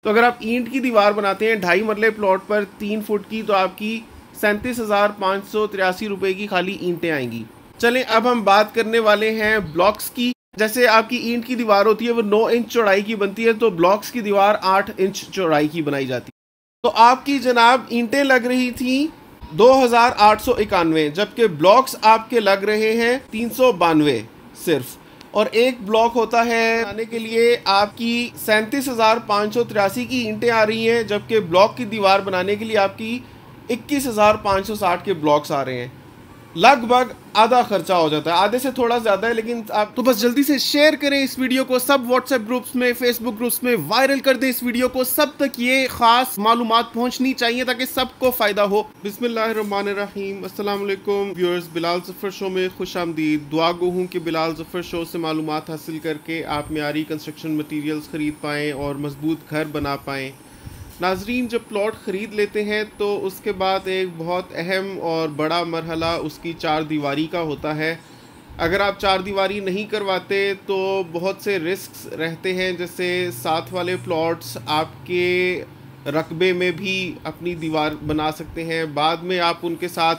तो अगर आप ईंट की दीवार बनाते हैं 2.5 मरले प्लॉट पर 3 फुट की, तो आपकी 37,583 रुपए की खाली ईंटें आएंगी। चलें अब हम बात करने वाले हैं ब्लॉक्स की। जैसे आपकी ईंट की दीवार होती है वो 9 इंच चौड़ाई की बनती है, तो ब्लॉक्स की दीवार 8 इंच चौड़ाई की बनाई जाती है। तो आपकी जनाब ईंटें लग रही थी 2,891, जबकि ब्लॉक्स आपके लग रहे हैं 392 सिर्फ। और एक ब्लॉक होता है बनाने के लिए आपकी 37,583 की ईंटें आ रही हैं, जबकि ब्लॉक की दीवार बनाने के लिए आपकी 21,560 के ब्लॉक्स आ रहे हैं। लगभग आधा खर्चा हो जाता है, आधे से थोड़ा ज़्यादा है। लेकिन आप तो बस जल्दी से शेयर करें इस वीडियो को, सब व्हाट्सएप ग्रुप्स में, फेसबुक ग्रुप्स में वायरल कर दें इस वीडियो को। सब तक ये खास मालूमात पहुंचनी चाहिए ताकि सबको फ़ायदा हो। बिस्मिल्लाहिर्रहमानिर्रहीम, अस्सलाम वालेकुम व्यूअर्स, बिलाल ज़फ़र शो में खुश आमदीद। दुआ गो हूँ कि बिलाल ज़फ़र शो से मालूमात हासिल करके आप मेयारी कंस्ट्रक्शन मटीरियल्स ख़रीद पाएँ और मजबूत घर बना पाएँ। नाजरीन, जब प्लॉट ख़रीद लेते हैं तो उसके बाद एक बहुत अहम और बड़ा मरहला उसकी चार दीवारी का होता है। अगर आप चार दीवारी नहीं करवाते तो बहुत से रिस्क्स रहते हैं, जैसे साथ वाले प्लॉट्स आपके रकबे में भी अपनी दीवार बना सकते हैं। बाद में आप उनके साथ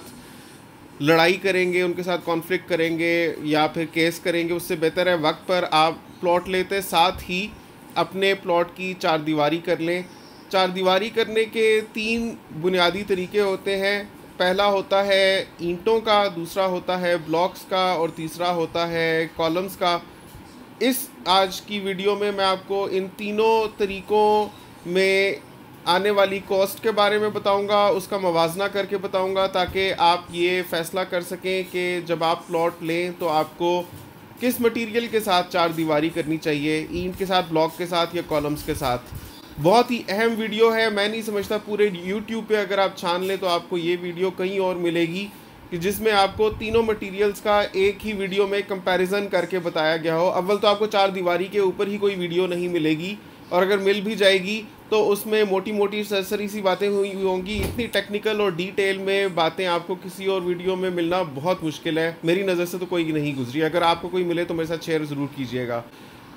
लड़ाई करेंगे, उनके साथ कॉन्फ्लिक्ट करेंगे या फिर केस करेंगे। उससे बेहतर है वक्त पर आप प्लॉट लेते साथ ही अपने प्लॉट की चार दीवारी कर लें। चार दीवारी करने के 3 बुनियादी तरीके होते हैं। पहला होता है ईंटों का, दूसरा होता है ब्लॉक्स का और तीसरा होता है कॉलम्स का। इस आज की वीडियो में मैं आपको इन तीनों तरीक़ों में आने वाली कॉस्ट के बारे में बताऊंगा, उसका मवाजना करके बताऊंगा, ताकि आप ये फ़ैसला कर सकें कि जब आप प्लॉट लें तो आपको किस मटेरियल के साथ चार दीवारी करनी चाहिए, ईंट के साथ, ब्लॉक के साथ या कॉलम्स के साथ। बहुत ही अहम वीडियो है। मैं नहीं समझता पूरे YouTube पे अगर आप छान लें तो आपको ये वीडियो कहीं और मिलेगी कि जिसमें आपको तीनों मटेरियल्स का एक ही वीडियो में कंपैरिजन करके बताया गया हो। अव्वल तो आपको चार दीवारी के ऊपर ही कोई वीडियो नहीं मिलेगी, और अगर मिल भी जाएगी तो उसमें मोटी मोटी सरसरी सी बातें हुई होंगी। इतनी टेक्निकल और डिटेल में बातें आपको किसी और वीडियो में मिलना बहुत मुश्किल है। मेरी नज़र से तो कोई नहीं गुजरी। अगर आपको कोई मिले तो मेरे साथ शेयर ज़रूर कीजिएगा।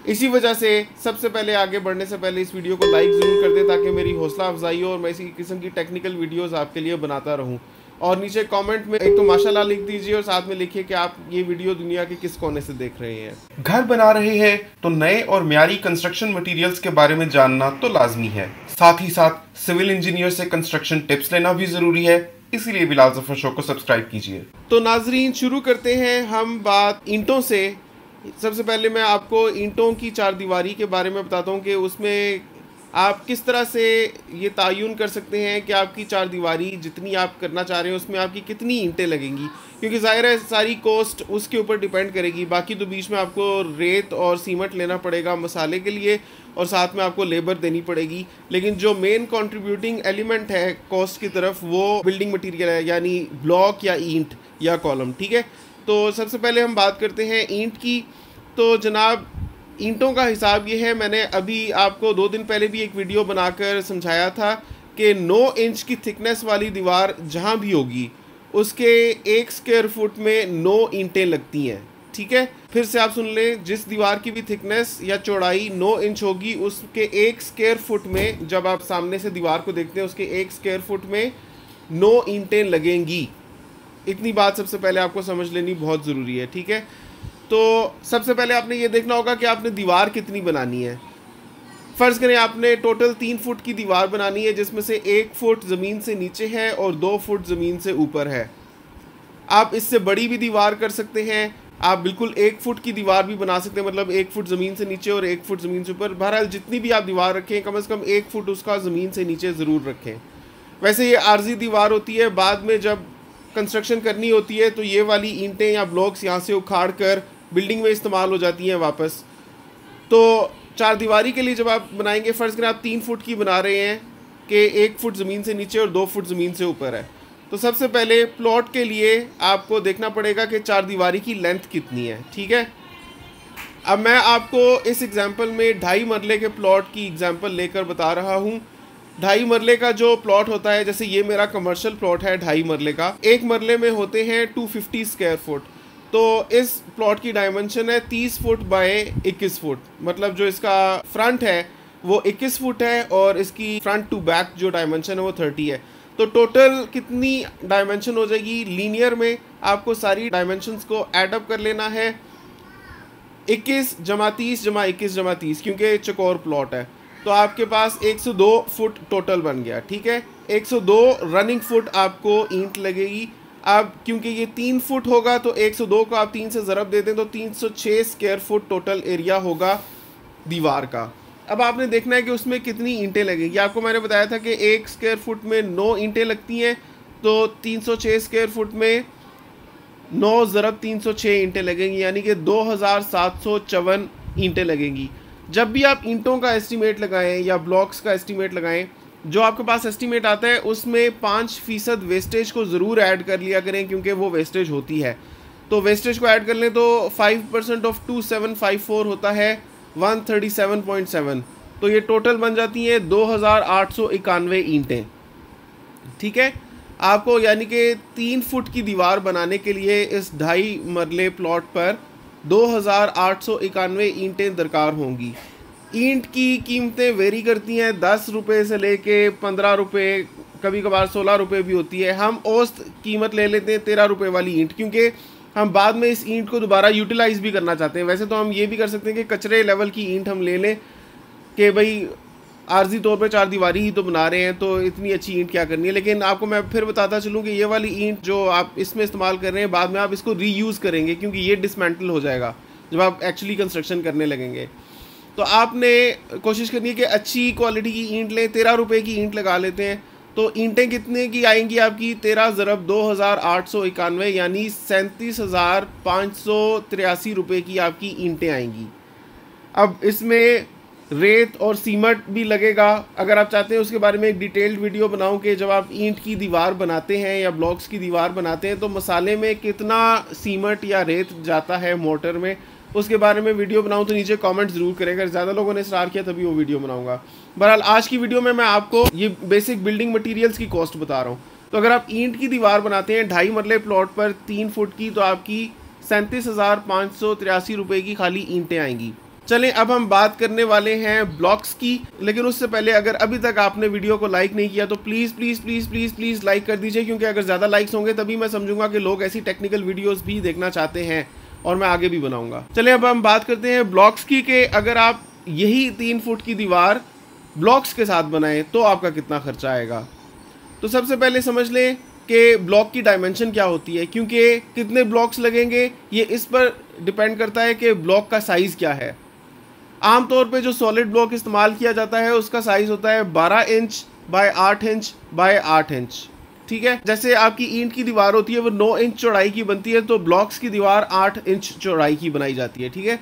इसी वजह से सबसे पहले आगे बढ़ने से पहले इस वीडियो को लाइक ज़रूर कर दें ताकि मेरी हौसला अफजाई हो और मैं इसी किस्म की टेक्निकल वीडियोस आपके लिए बनाता रहूं। और नीचे कमेंट में एक तो माशाल्लाह लिख दीजिए और साथ में लिखिए कि आप ये वीडियो दुनिया के किस कोने से देख रहे हैं। घर बना रहे हैं तो नए और म्यारी कंस्ट्रक्शन मटीरियल्स के बारे में जानना तो लाजमी है। साथ ही साथ सिविल इंजीनियर से कंस्ट्रक्शन टिप्स लेना भी ज़रूरी है, इसीलिए बिलाल ज़फ़र शो को सब्सक्राइब कीजिए। तो नाजरीन, शुरू करते हैं हम बात ईंटों से। सबसे पहले मैं आपको ईंटों की चार दीवारी के बारे में बताता हूँ कि उसमें आप किस तरह से ये तयन कर सकते हैं कि आपकी चार दीवारी जितनी आप करना चाह रहे हैं उसमें आपकी कितनी ईंटें लगेंगी, क्योंकि ज़ाहिर है सारी कॉस्ट उसके ऊपर डिपेंड करेगी। बाकी तो बीच में आपको रेत और सीमेंट लेना पड़ेगा मसाले के लिए और साथ में आपको लेबर देनी पड़ेगी, लेकिन जो मेन कंट्रीब्यूटिंग एलिमेंट है कॉस्ट की तरफ वो बिल्डिंग मटीरियल है, यानी ब्लॉक या ईंट या कॉलम। ठीक है, तो सबसे पहले हम बात करते हैं ईंट की। तो जनाब, ईंटों का हिसाब ये है, मैंने अभी आपको 2 दिन पहले भी एक वीडियो बनाकर समझाया था कि 9 इंच की थिकनेस वाली दीवार जहाँ भी होगी उसके 1 स्क्वायर फुट में 9 ईंटें लगती हैं। ठीक है, फिर से आप सुन लें, जिस दीवार की भी थिकनेस या चौड़ाई 9 इंच होगी उसके 1 स्क्वायर फुट में, जब आप सामने से दीवार को देखते हैं उसके 1 स्क्वायर फुट में 9 ईंटें लगेंगी। इतनी बात सबसे पहले आपको समझ लेनी बहुत ज़रूरी है। ठीक है, तो सबसे पहले आपने ये देखना होगा कि आपने दीवार कितनी बनानी है। फ़र्ज़ करें आपने टोटल 3 फुट की दीवार बनानी है, जिसमें से 1 फुट ज़मीन से नीचे है और 2 फुट ज़मीन से ऊपर है। आप इससे बड़ी भी दीवार कर सकते हैं, आप बिल्कुल 1 फुट की दीवार भी बना सकते हैं, मतलब 1 फुट ज़मीन से नीचे और 1 फुट ज़मीन से ऊपर। बहरहाल जितनी भी आप दीवार रखें कम से कम 1 फुट उसका ज़मीन से नीचे ज़रूर रखें। वैसे ये आर्जी दीवार होती है, बाद में जब कंस्ट्रक्शन करनी होती है तो ये वाली ईंटें या ब्लॉक्स यहाँ से उखाड़ कर बिल्डिंग में इस्तेमाल हो जाती हैं वापस। तो चार दीवारी के लिए जब आप बनाएंगे, फ़र्ज़ करें आप 3 फुट की बना रहे हैं कि 1 फुट ज़मीन से नीचे और 2 फुट ज़मीन से ऊपर है, तो सबसे पहले प्लॉट के लिए आपको देखना पड़ेगा कि चार दीवारी की लेंथ कितनी है। ठीक है, अब मैं आपको इस एग्ज़ाम्पल में 2.5 मरले के प्लॉट की एग्ज़ाम्पल लेकर बता रहा हूँ। 2.5 मरले का जो प्लॉट होता है, जैसे ये मेरा कमर्शियल प्लॉट है 2.5 मरले का, 1 मरले में होते हैं 250 स्क्वायर फुट। तो इस प्लॉट की डायमेंशन है 30 फुट बाय 21 फुट, मतलब जो इसका फ्रंट है वो 21 फुट है और इसकी फ्रंट टू बैक जो डायमेंशन है वो 30 है। तो टोटल कितनी डायमेंशन हो जाएगी? लीनियर में आपको सारी डायमेंशंस को ऐड अप कर लेना है, 21 जमा 30 जमा 21 जमा 30, क्योंकि चौकोर प्लॉट है। तो आपके पास 102 फुट टोटल बन गया, ठीक है। 102 रनिंग फुट आपको ईंट लगेगी। अब क्योंकि ये 3 फुट होगा तो 102 को आप 3 से ज़रब देते हैं तो 306 स्क्वायर फुट टोटल एरिया होगा दीवार का। अब आपने देखना है कि उसमें कितनी ईंटें लगेंगी। आपको मैंने बताया था कि 1 स्क्वायर फुट में 9 ईंटें लगती हैं, तो 306 स्क्वायर फुट में 9 ज़रब 306 ईंटें लगेंगी, यानी कि 2754 ईंटें लगेंगी। जब भी आप ईंटों का एस्टीमेट लगाएं या ब्लॉक्स का एस्टीमेट लगाएं, जो आपके पास एस्टीमेट आता है उसमें 5% वेस्टेज को ज़रूर ऐड कर लिया करें, क्योंकि वो वेस्टेज होती है। तो वेस्टेज को ऐड कर लें तो 5% ऑफ 2754 होता है 137.7। तो ये टोटल बन जाती हैं 2891 ईंटें, ठीक है। आपको यानी कि 3 फुट की दीवार बनाने के लिए इस 2.5 मरले प्लॉट पर 2891 ईंटें दरकार होंगी। ईंट की कीमतें वेरी करती हैं, 10 रुपये से लेके 15 रुपये, कभी कभार 16 रुपये भी होती है। हम औसत कीमत ले लेते हैं 13 रुपये वाली ईंट, क्योंकि हम बाद में इस ईंट को दोबारा यूटिलाइज़ भी करना चाहते हैं। वैसे तो हम ये भी कर सकते हैं कि कचरे लेवल की ईंट हम ले लें कि भाई आर्जी तौर पे 4 दीवारी ही तो बना रहे हैं, तो इतनी अच्छी ईंट क्या करनी है। लेकिन आपको मैं फिर बताता चलूँ कि ये वाली ईंट जो आप इसमें इस्तेमाल कर रहे हैं, बाद में आप इसको रीयूज़ करेंगे, क्योंकि ये डिसमेंटल हो जाएगा जब आप एक्चुअली कंस्ट्रक्शन करने लगेंगे। तो आपने कोशिश करनी है कि अच्छी क्वालिटी की ईंट लें। 13 रुपये की ईंट लगा लेते हैं, तो ईंटें कितने की आएंगी आपकी? 13 ज़रब 2891, यानी 37,583 रुपये की आपकी ईंटें आएंगी। अब इसमें रेत और सीमेंट भी लगेगा। अगर आप चाहते हैं उसके बारे में एक डिटेल्ड वीडियो बनाऊं कि जब आप ईंट की दीवार बनाते हैं या ब्लॉक्स की दीवार बनाते हैं तो मसाले में कितना सीमेंट या रेत जाता है मोटर में, उसके बारे में वीडियो बनाऊं तो नीचे कमेंट ज़रूर करें। अगर ज़्यादा लोगों ने इसरार किया तभी वो वीडियो बनाऊंगा। बहरहाल आज की वीडियो में मैं आपको ये बेसिक बिल्डिंग मटीरियल्स की कॉस्ट बता रहा हूँ। तो अगर आप ईंट की दीवार बनाते हैं 2.5 मरले प्लॉट पर 3 फुट की, तो आपकी 37,583 रुपये की खाली ईंटें आएंगी। चलें अब हम बात करने वाले हैं ब्लॉक्स की, लेकिन उससे पहले अगर अभी तक आपने वीडियो को लाइक नहीं किया तो please please please please please like कर दीजिए, क्योंकि अगर ज़्यादा लाइक्स होंगे तभी मैं समझूंगा कि लोग ऐसी टेक्निकल वीडियोस भी देखना चाहते हैं और मैं आगे भी बनाऊंगा। चलें अब हम बात करते हैं ब्लॉक्स की, कि अगर आप यही 3 फुट की दीवार ब्लॉक्स के साथ बनाएं तो आपका कितना खर्चा आएगा। तो सबसे पहले समझ लें कि ब्लॉक की डायमेंशन क्या होती है, क्योंकि कितने ब्लॉक्स लगेंगे ये इस पर डिपेंड करता है कि ब्लॉक का साइज़ क्या है। आमतौर पे जो सॉलिड ब्लॉक इस्तेमाल किया जाता है उसका साइज़ होता है 12 inch by 8 inch by 8 inch, ठीक है। जैसे आपकी ईंट की दीवार होती है वो 9 इंच चौड़ाई की बनती है, तो ब्लॉक्स की दीवार 8 इंच चौड़ाई की बनाई जाती है, ठीक है।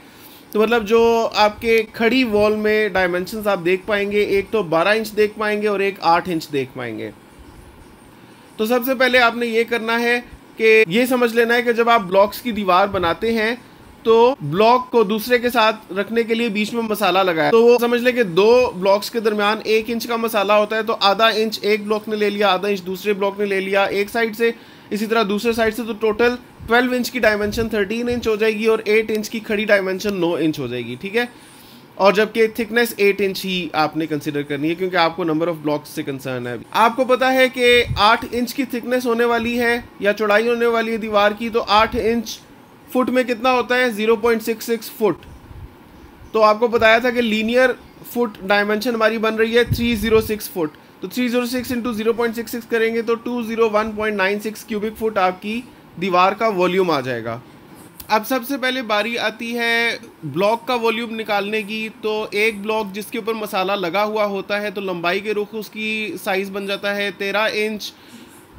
तो मतलब जो आपके खड़ी वॉल में डायमेंशंस आप देख पाएंगे, एक तो 12 इंच देख पाएंगे और एक 8 इंच देख पाएंगे। तो सबसे पहले आपने ये करना है कि ये समझ लेना है कि जब आप ब्लॉक्स की दीवार बनाते हैं तो ब्लॉक को दूसरे के साथ रखने के लिए बीच में मसाला लगाया, तो वो समझ ले कि 2 ब्लॉक्स के दरमियान 1 इंच का मसाला होता है, तो आधा इंच एक ब्लॉक ने ले लिया, आधा इंच दूसरे ब्लॉक ने ले लिया एक साइड से, इसी तरह दूसरे साइड से, तो टोटल 12 इंच की डायमेंशन 13 इंच हो जाएगी और 8 इंच की खड़ी डायमेंशन 9 इंच हो जाएगी, ठीक है। और जबकि थिकनेस 8 इंच ही आपने कंसिडर करनी है, क्योंकि आपको नंबर ऑफ ब्लॉक्स से कंसर्न है। आपको पता है कि 8 इंच की थिकनेस होने वाली है या चौड़ाई होने वाली है दीवार की, तो 8 इंच फुट में कितना होता है? 0.66 फुट। तो आपको बताया था कि लीनियर फुट डायमेंशन हमारी बन रही है 306 फुट, तो 306 इंटू 0.66 करेंगे तो 201.96 क्यूबिक फुट आपकी दीवार का वॉल्यूम आ जाएगा। अब सबसे पहले बारी आती है ब्लॉक का वॉल्यूम निकालने की। तो एक ब्लॉक जिसके ऊपर मसाला लगा हुआ होता है तो लंबाई के रुख उसकी साइज़ बन जाता है 13 इंच,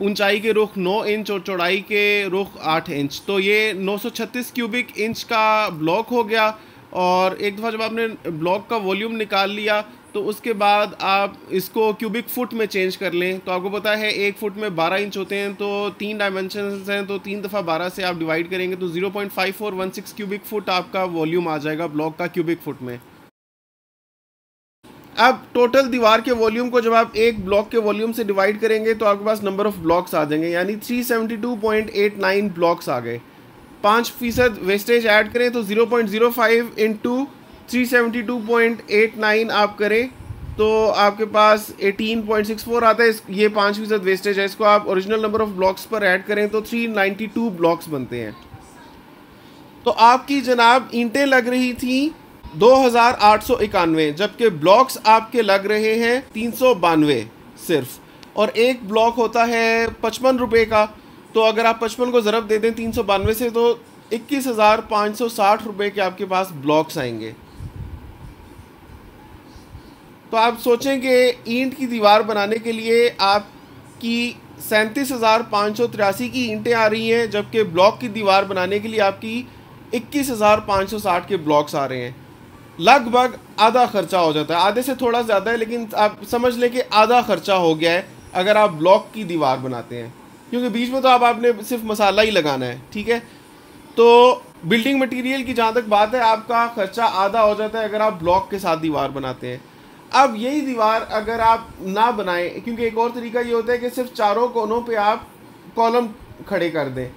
ऊंचाई के रुख 9 इंच और चौड़ाई के रुख 8 इंच। तो ये 936 क्यूबिक इंच का ब्लॉक हो गया। और एक दफ़ा जब आपने ब्लॉक का वॉल्यूम निकाल लिया तो उसके बाद आप इसको क्यूबिक फुट में चेंज कर लें। तो आपको पता है 1 फुट में 12 इंच होते हैं, तो 3 डायमेंशंस हैं, तो 3 दफ़ा 12 से आप डिवाइड करेंगे तो 0.5416 क्यूबिक फुट आपका वॉल्यूम आ जाएगा ब्लॉक का क्यूबिक फुट में। अब टोटल दीवार के वॉल्यूम को जब आप एक ब्लॉक के वॉल्यूम से डिवाइड करेंगे तो आपके पास नंबर ऑफ ब्लॉक्स आ जाएंगे, यानी 372.89 ब्लॉक्स आ गए। 5% वेस्टेज ऐड करें तो 0.05 इंटू 372.89 आप करें तो आपके पास 18.64 आता है। ये 5% वेस्टेज है। इसको आप ओरिजिनल नंबर ऑफ ब्लॉक्स पर ऐड करें तो 392 ब्लॉक्स बनते हैं। तो आपकी जनाब ईंटें लग रही थी 2891, जबकि ब्लॉक्स आपके लग रहे हैं 392 सिर्फ, और एक ब्लॉक होता है 55 रुपये का। तो अगर आप 55 को ज़रब दे दें 392 से तो 21,560 रुपये के आपके पास ब्लॉक्स आएंगे। तो आप सोचें कि ईंट की दीवार बनाने के लिए आपकी 37,583 की ईंटें आ रही हैं, जबकि ब्लॉक की दीवार बनाने के लिए आपकी 21,560 के ब्लॉक्स आ रहे हैं। लगभग आधा खर्चा हो जाता है, आधे से थोड़ा ज़्यादा है, लेकिन आप समझ लें कि आधा खर्चा हो गया है अगर आप ब्लॉक की दीवार बनाते हैं, क्योंकि बीच में तो आपने सिर्फ मसाला ही लगाना है। ठीक है, तो बिल्डिंग मटेरियल की जहाँ तक बात है, आपका खर्चा आधा हो जाता है अगर आप ब्लॉक के साथ दीवार बनाते हैं। अब यही दीवार अगर आप ना बनाएं, क्योंकि एक और तरीका ये होता है कि सिर्फ चारों कोनों पे आप कॉलम खड़े कर दें,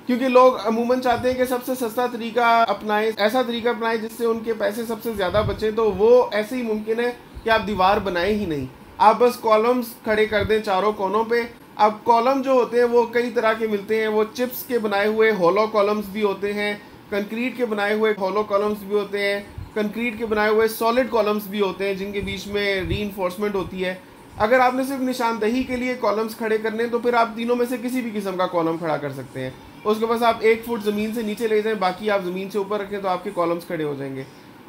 क्योंकि लोग अमूमन चाहते हैं कि सबसे सस्ता तरीका अपनाएं, ऐसा तरीका अपनाएं जिससे उनके पैसे सबसे ज़्यादा बचें। तो वो ऐसे ही मुमकिन है कि आप दीवार बनाएं ही नहीं, आप बस कॉलम्स खड़े कर दें चारों कोनों पे। अब कॉलम जो होते हैं वो कई तरह के मिलते हैं। वो चिप्स के बनाए हुए होलो कॉलम्स भी होते हैं, कंक्रीट के बनाए हुए होलो कॉलम्स भी होते हैं, कंक्रीट के बनाए हुए सॉलिड कॉलम्स भी होते हैं जिनके बीच में रीइंफोर्समेंट होती है। अगर आपने सिर्फ निशानदही के लिए कॉलम्स खड़े करने तो फिर आप तीनों में से किसी भी किस्म का कॉलम खड़ा कर सकते हैं। उसके पास आप 1 फुट ज़मीन से नीचे ले जाएं, बाकी आप ज़मीन से ऊपर रखें तो आपके कॉलम्स खड़े हो जाएंगे।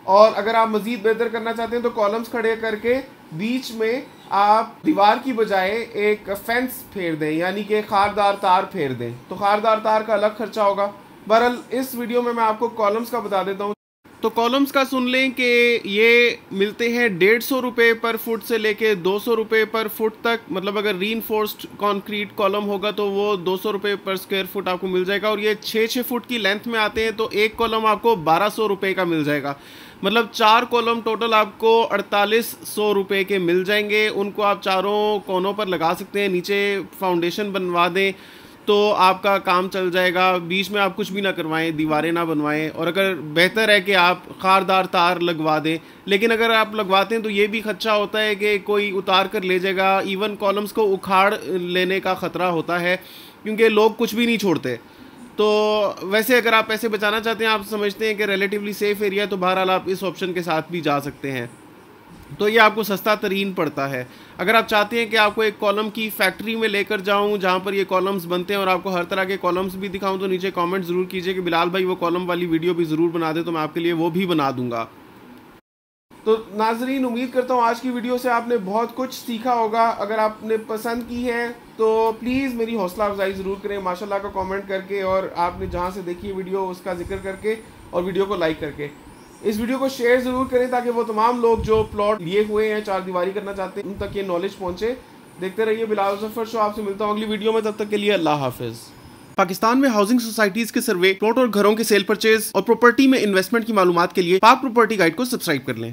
और अगर आप मज़ीद बेहतर करना चाहते हैं तो कॉलम्स खड़े करके बीच में आप दीवार की बजाय एक फेंस फेर दें, यानी कि खारदार तार फेर दें, तो खारदार तार का अलग खर्चा होगा। बहरहाल इस वीडियो में मैं आपको कॉलम्स का बता देता हूँ। तो कॉलम्स का सुन लें कि ये मिलते हैं 150 रुपये पर फुट से लेके 200 रुपये पर फुट तक। मतलब अगर रीइंफोर्स्ड कंक्रीट कॉलम होगा तो वो 200 रुपये पर स्क्वायर फुट आपको मिल जाएगा, और ये 6-6 फुट की लेंथ में आते हैं तो एक कॉलम आपको 1200 रुपये का मिल जाएगा। मतलब 4 कॉलम टोटल आपको 4800 रुपये के मिल जाएंगे। उनको आप चारों कोनों पर लगा सकते हैं, नीचे फाउंडेशन बनवा दें तो आपका काम चल जाएगा। बीच में आप कुछ भी ना करवाएं, दीवारें ना बनवाएं, और अगर बेहतर है कि आप खारदार तार लगवा दें। लेकिन अगर आप लगवाते हैं तो ये भी खदशा होता है कि कोई उतार कर ले जाएगा, इवन कॉलम्स को उखाड़ लेने का ख़तरा होता है, क्योंकि लोग कुछ भी नहीं छोड़ते। तो वैसे अगर आप पैसे बचाना चाहते हैं, आप समझते हैं कि रिलेटिवली सेफ़ एरिया, तो बहरहाल आप इस ऑप्शन के साथ भी जा सकते हैं। तो ये आपको सस्ता तरीन पड़ता है। अगर आप चाहते हैं कि आपको एक कॉलम की फैक्ट्री में लेकर जाऊं जहां पर ये कॉलम्स बनते हैं और आपको हर तरह के कॉलम्स भी दिखाऊं, तो नीचे कमेंट ज़रूर कीजिए कि बिलाल भाई वो कॉलम वाली वीडियो भी ज़रूर बना दे, तो मैं आपके लिए वो भी बना दूंगा। तो नाजरीन, उम्मीद करता हूँ आज की वीडियो से आपने बहुत कुछ सीखा होगा। अगर आपने पसंद की है तो प्लीज़ मेरी हौसला अफजाई ज़रूर करें माशाल्लाह का कमेंट करके, और आपने जहाँ से देखी वीडियो उसका जिक्र करके, और वीडियो को लाइक करके। इस वीडियो को शेयर ज़रूर करें ताकि वो तमाम लोग जो प्लॉट लिए हुए हैं, चार दीवारी करना चाहते हैं, उन तक ये नॉलेज पहुँचे। देखते रहिए बिलाल ज़फ़र शो। आपसे मिलता हूँ अगली वीडियो में, तब तक के लिए अल्लाह हाफिज़। पाकिस्तान में हाउसिंग सोसाइटीज़ के सर्वे, प्लॉट और घरों के सेल परचेज और प्रॉपर्टी में इन्वेस्टमेंट की मालूमात के लिए पाक प्रॉपर्टी गाइड को सब्सक्राइब कर लें।